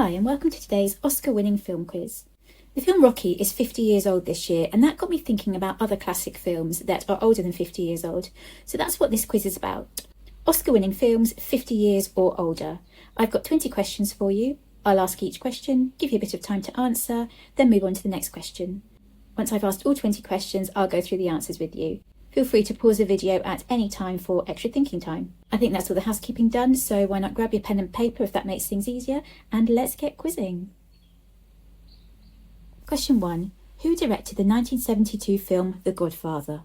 Hi, and welcome to today's Oscar-winning film quiz. The film Rocky is 50 years old this year, and that got me thinking about other classic films that are older than 50 years old. So that's what this quiz is about. Oscar-winning films 50 years or older. I've got 20 questions for you. I'll ask each question, give you a bit of time to answer, then move on to the next question. Once I've asked all 20 questions, I'll go through the answers with you. Feel free to pause the video at any time for extra thinking time. I think that's all the housekeeping done, so why not grab your pen and paper if that makes things easier, and let's get quizzing. Question 1. Who directed the 1972 film The Godfather?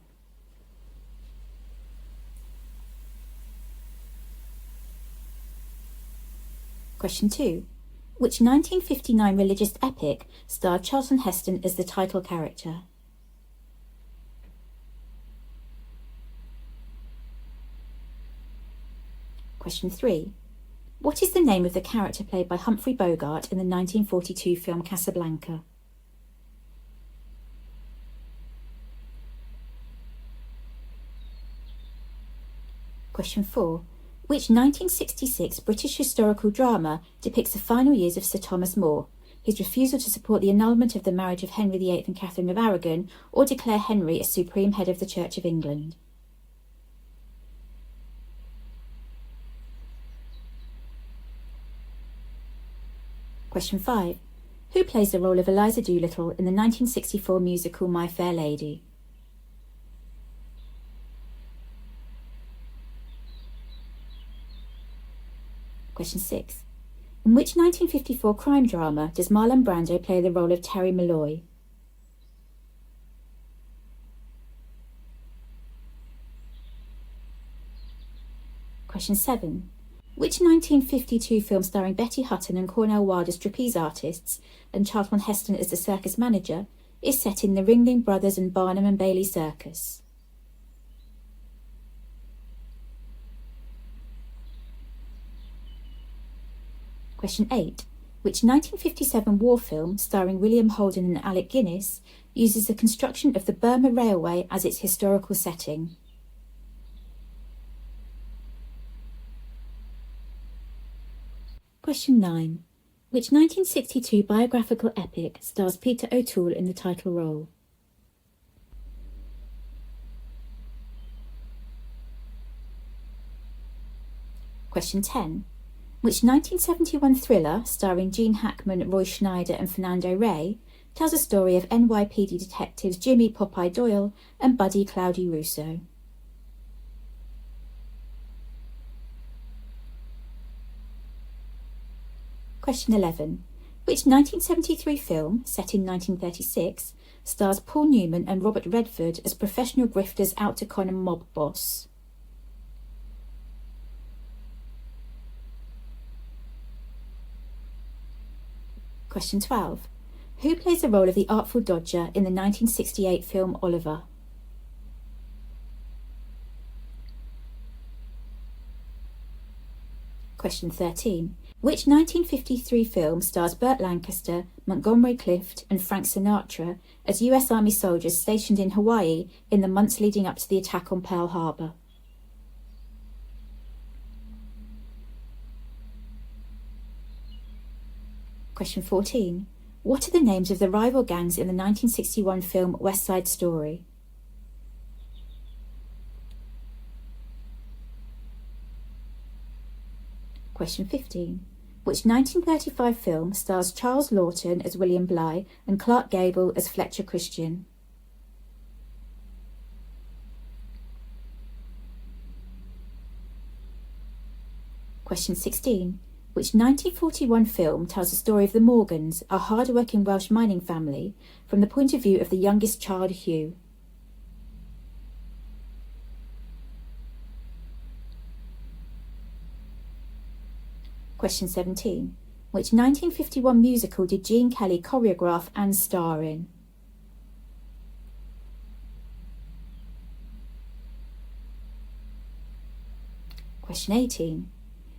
Question 2. Which 1959 religious epic starred Charlton Heston as the title character? Question 3. What is the name of the character played by Humphrey Bogart in the 1942 film Casablanca? Question 4. Which 1966 British historical drama depicts the final years of Sir Thomas More, his refusal to support the annulment of the marriage of Henry VIII and Catherine of Aragon, or declare Henry as supreme head of the Church of England? Question 5. Who plays the role of Eliza Doolittle in the 1964 musical My Fair Lady? Question 6. In which 1954 crime drama does Marlon Brando play the role of Terry Malloy? Question 7. Which 1952 film starring Betty Hutton and Cornel Wilde as trapeze artists and Charlton Heston as the circus manager is set in the Ringling Brothers and Barnum and Bailey Circus? Question 8. Which 1957 war film starring William Holden and Alec Guinness uses the construction of the Burma Railway as its historical setting? Question 9. Which 1962 biographical epic stars Peter O'Toole in the title role? Question 10. Which 1971 thriller starring Gene Hackman, Roy Schneider and Fernando Rey tells a story of NYPD detectives Jimmy Popeye Doyle and Buddy Cloudy Russo? Question 11. Which 1973 film, set in 1936, stars Paul Newman and Robert Redford as professional grifters out to con a mob boss? Question 12. Who plays the role of the Artful Dodger in the 1968 film Oliver? Question 13. Which 1953 film stars Burt Lancaster, Montgomery Clift and Frank Sinatra as US Army soldiers stationed in Hawaii in the months leading up to the attack on Pearl Harbor? Question 14. What are the names of the rival gangs in the 1961 film West Side Story? Question 15. Which 1935 film stars Charles Laughton as William Bligh and Clark Gable as Fletcher Christian? Question 16. Which 1941 film tells the story of the Morgans, a hard-working Welsh mining family, from the point of view of the youngest child, Hugh? Question 17. Which 1951 musical did Gene Kelly choreograph and star in? Question 18.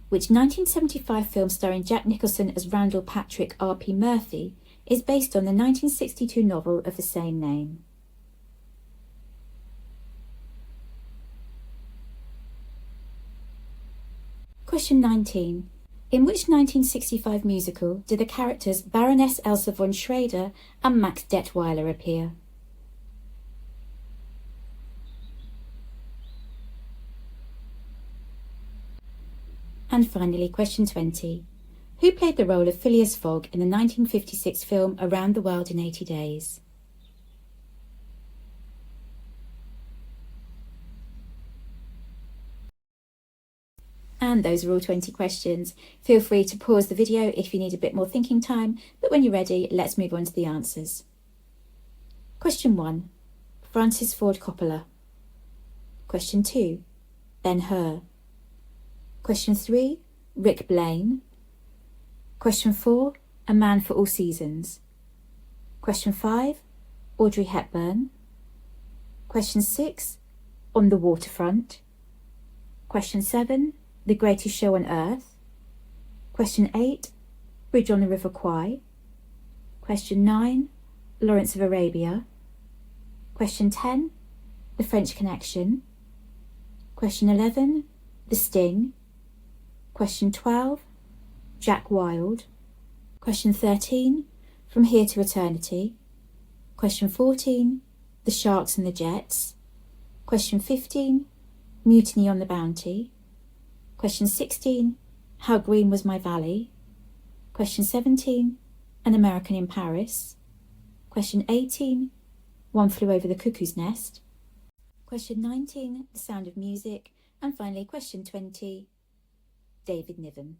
Which 1975 film starring Jack Nicholson as Randall Patrick R.P. Murphy is based on the 1962 novel of the same name? Question 19. In which 1965 musical do the characters Baroness Elsa von Schrader and Max Detweiler appear? And finally, question 20. Who played the role of Phileas Fogg in the 1956 film Around the World in 80 Days? And those are all 20 questions. Feel free to pause the video if you need a bit more thinking time, but when you're ready, let's move on to the answers. Question 1. Francis Ford Coppola. Question 2. Ben-Hur. Question 3. Rick Blaine. Question 4. A Man for All Seasons. Question 5. Audrey Hepburn. Question 6. On the Waterfront. Question 7. The Greatest Show on Earth. Question 8. Bridge on the River Kwai. Question 9. Lawrence of Arabia. Question 10. The French Connection. Question 11. The Sting. Question 12. Jack Wild. Question 13. From Here to Eternity. Question 14. The Sharks and the Jets. Question 15. Mutiny on the Bounty. Question 16. How Green Was My Valley. Question 17. An American in Paris. Question 18. One Flew Over the Cuckoo's Nest. Question 19. The Sound of Music. And finally, question 20. David Niven.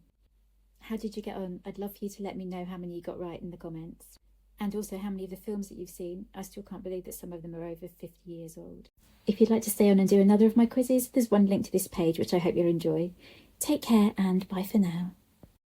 How did you get on? I'd love for you to let me know how many you got right in the comments. And also how many of the films that you've seen. I still can't believe that some of them are over 50 years old. If you'd like to stay on and do another of my quizzes, there's one link to this page which I hope you'll enjoy. Take care and bye for now.